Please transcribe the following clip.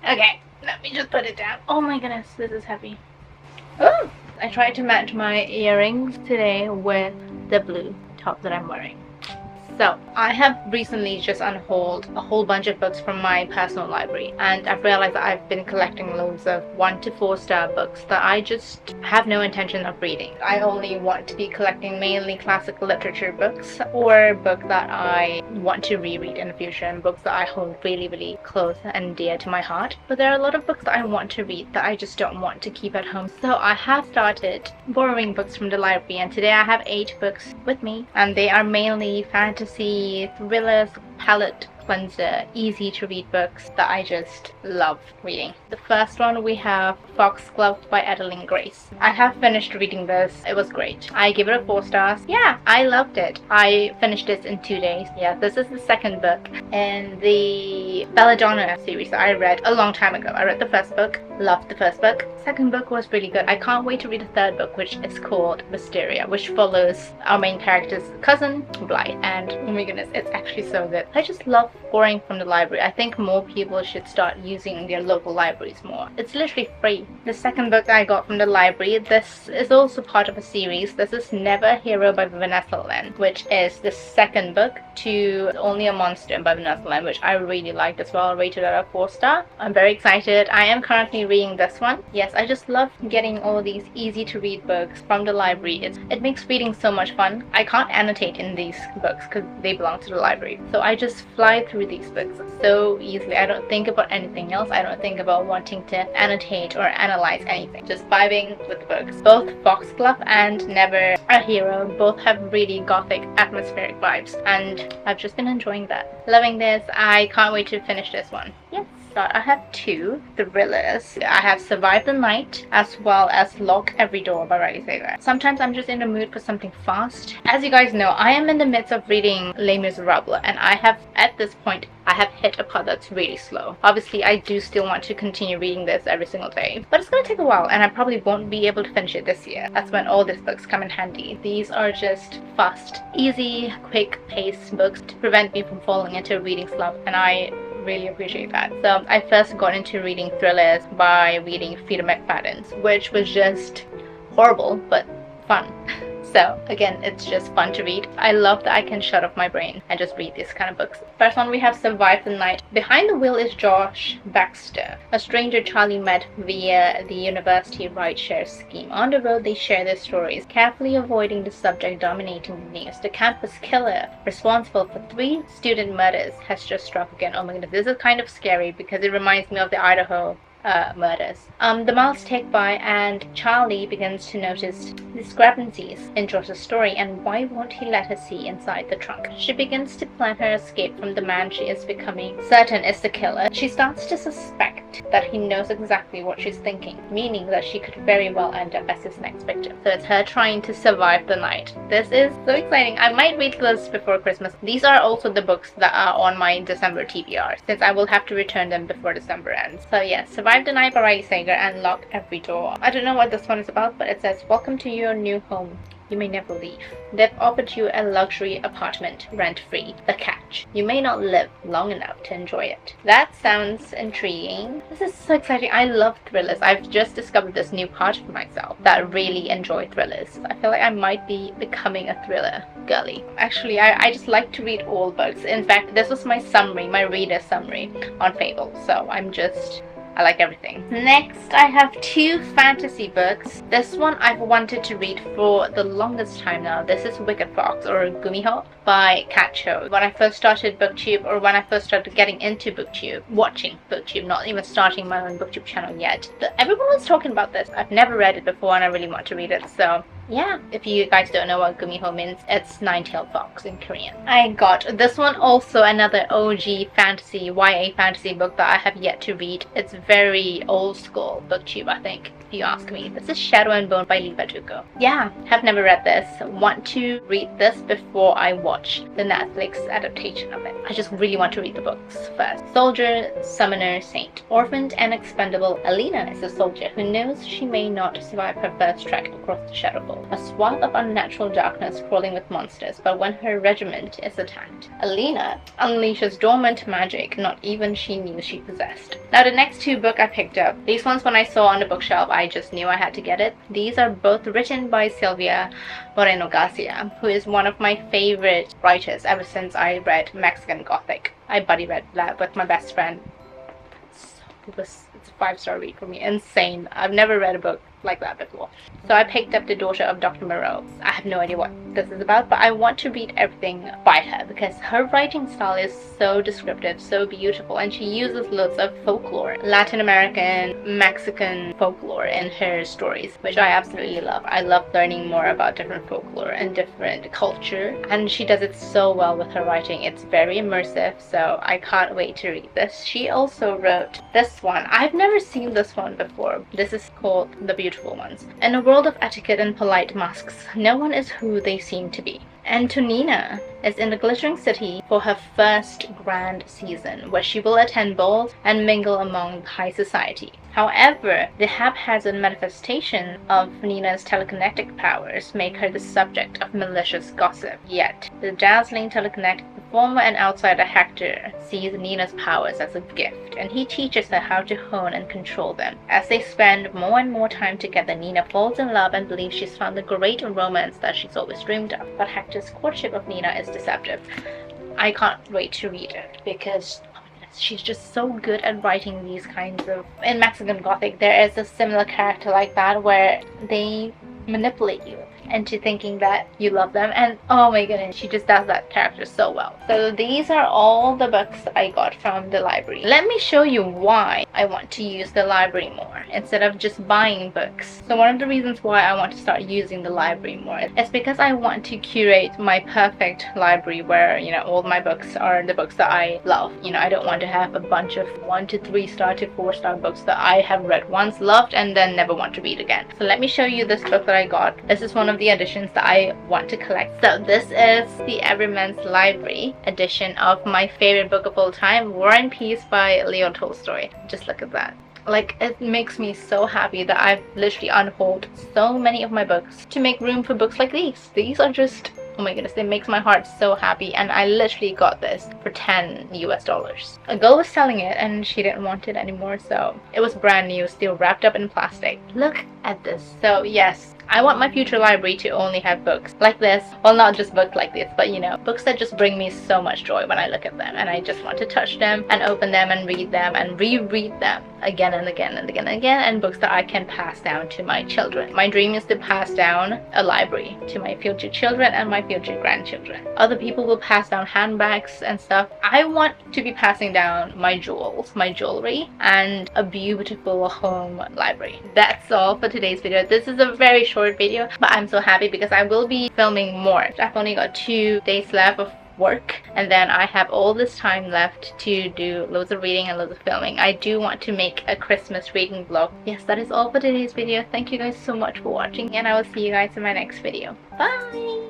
Okay, let me just put it down. Oh my goodness, this is heavy. Oh! I tried to match my earrings today with the blue top that I'm wearing. So, I have recently just unhauled a whole bunch of books from my personal library, and I've realized that I've been collecting loads of 1 to 4 star books that I just have no intention of reading. I only want to be collecting mainly classical literature books, or books that I want to reread in the future, and books that I hold really, really close and dear to my heart. But there are a lot of books that I want to read that I just don't want to keep at home. So I have started borrowing books from the library, and today I have 8 books with me, and they are mainly fantasy, thrillers, palette cleanser, easy to read books that I just love reading. The first one we have Foxglove by Adeline Grace. I have finished reading this. It was great. I give it a 4 stars. Yeah, I loved it. I finished this in 2 days. Yeah, this is the second book in the Belladonna series that I read a long time ago. I read the first book, loved the first book. Second book was really good. I can't wait to read the third book, which is called Wisteria, which follows our main character's cousin, Blythe. And oh my goodness, it's actually so good. I just love borrowing from the library. I think more people should start using their local libraries more. It's literally free. The second book I got from the library, this is also part of a series. This is Never a Hero by Vanessa Lynn, which is the second book to Only a Monster by Vanessa Lynn, which I really liked as well. Rated out of 4 star. I'm very excited. I am currently reading this one. Yes, I just love getting all these easy to read books from the library. It makes reading so much fun. I can't annotate in these books because they belong to the library. So I just fly through these books so easily. I don't think about anything else. I don't think about wanting to annotate or analyze anything. Just vibing with the books. Both Foxglove and Never a Hero both have really gothic atmospheric vibes, and I've just been enjoying that. Loving this. I can't wait to finish this one. Yes. I have 2 thrillers. I have Survive the Night as well as Lock Every Door by Riley Sager. Sometimes I'm just in the mood for something fast. As you guys know, I am in the midst of reading Les Miserables, and at this point, I have hit a part that's really slow. Obviously, I do still want to continue reading this every single day, but it's going to take a while, and I probably won't be able to finish it this year. That's when all these books come in handy. These are just fast, easy, quick-paced books to prevent me from falling into a reading slump, and I really appreciate that. So I first got into reading thrillers by reading Frida McFadden's, which was just horrible but fun. So again, it's just fun to read. I love that I can shut off my brain and just read these kind of books. First one we have Survive the Night. Behind the wheel is Josh Baxter, a stranger Charlie met via the university rideshare scheme. On the road they share their stories, carefully avoiding the subject dominating the news. The campus killer responsible for 3 student murders has just struck again. Oh my goodness, this is kind of scary because it reminds me of the Idaho murders. The miles tick by and Charlie begins to notice discrepancies in Josh's story, and why won't he let her see inside the trunk? She begins to plan her escape from the man she is becoming certain is the killer. She starts to suspect that he knows exactly what she's thinking, meaning that she could very well end up as his next victim. So it's her trying to survive the night. This is so exciting. I might read this before Christmas. These are also the books that are on my December TBR, since I will have to return them before December ends. So yeah, Survive the Night by Riley Sager and Lock Every Door. I don't know what this one is about, but it says, welcome to your new home. You may never leave. They've offered you a luxury apartment, rent-free. The catch: you may not live long enough to enjoy it. That sounds intriguing. This is so exciting. I love thrillers. I've just discovered this new part of myself that really enjoy thrillers. I feel like I might be becoming a thriller girly. Actually, I just like to read all books. In fact, this was my summary, my reader summary on Fable. So I like everything. Next, I have 2 fantasy books. This one I've wanted to read for the longest time now. This is Wicked Fox or Gumiho by Kat Cho. When I first started BookTube, or when I first started getting into BookTube, watching BookTube, not even starting my own BookTube channel yet, everyone was talking about this. I've never read it before and I really want to read it, so yeah, if you guys don't know what Gumiho means, it's Nine-Tailed Fox in Korean. I got this one, also another OG fantasy, YA fantasy book that I have yet to read. It's very old school BookTube, I think, if you ask me. This is Shadow and Bone by Lee Batuko. Yeah, have never read this. Want to read this before I watch watch the Netflix adaptation of it. I just really want to read the books first. Soldier, Summoner, Saint. Orphaned and expendable, Alina is a soldier who knows she may not survive her first trek across the Shadow Bowl, a swath of unnatural darkness crawling with monsters, but when her regiment is attacked, Alina unleashes dormant magic not even she knew she possessed. Now the next two books I picked up, these ones when I saw on the bookshelf, I just knew I had to get it. These are both written by Silvia Moreno Garcia, who is one of my favorite writers ever since I read Mexican Gothic. I buddy read that with my best friend. It's a 5-star read for me. Insane. I've never read a book like that before. So I picked up The Daughter of Dr. Moreau. I have no idea what this is about, but I want to read everything by her because her writing style is so descriptive, so beautiful, and she uses loads of folklore, Latin American, Mexican folklore in her stories, which I absolutely love. I love learning more about different folklore and different culture, and she does it so well with her writing. It's very immersive, so I can't wait to read this. She also wrote this one. I've never seen this one before. This is called The Beautiful Ones. In a world of etiquette and polite masks, no one is who they seem to be. Antonina is in the glittering city for her first grand season, where she will attend balls and mingle among high society. However, the haphazard manifestation of Nina's telekinetic powers make her the subject of malicious gossip. Yet, the dazzling telekinetic performer and outsider Hector sees Nina's powers as a gift, and he teaches her how to hone and control them. As they spend more and more time together, Nina falls in love and believes she's found the great romance that she's always dreamed of. But Hector's courtship of Nina is deceptive. I can't wait to read it because she's just so good at writing these kinds of... In Mexican Gothic, there is a similar character like that where they manipulate you into thinking that you love them, and oh my goodness, she just does that character so well. So these are all the books I got from the library. Let me show you why I want to use the library more instead of just buying books. So one of the reasons why I want to start using the library more is because I want to curate my perfect library where, you know, all my books are the books that I love. You know, I don't want to have a bunch of 1 to 3 star to 4-star books that I have read once, loved, and then never want to read again. So let me show you this book that I got. This is one of the editions that I want to collect. So this is the Everyman's Library edition of my favorite book of all time, War and Peace by Leo Tolstoy. Just look at that. Like, it makes me so happy that I've literally unhauled so many of my books to make room for books like these. These are just, oh my goodness, it makes my heart so happy, and I literally got this for $10 US. A girl was selling it and she didn't want it anymore, so it was brand new, still wrapped up in plastic. Look at this. So yes, I want my future library to only have books like this. Well, not just books like this, but you know, books that just bring me so much joy when I look at them, and I just want to touch them and open them and read them and reread them again and again and again and again, and books that I can pass down to my children. My dream is to pass down a library to my future children and my future grandchildren. Other people will pass down handbags and stuff. I want to be passing down my jewels, my jewelry, and a beautiful home library. That's all for today's video. This is a very short video, but I'm so happy because I will be filming more. I've only got 2 days left of work, and then I have all this time left to do loads of reading and loads of filming. I do want to make a Christmas reading vlog. Yes, that is all for today's video. Thank you guys so much for watching, and I will see you guys in my next video. Bye!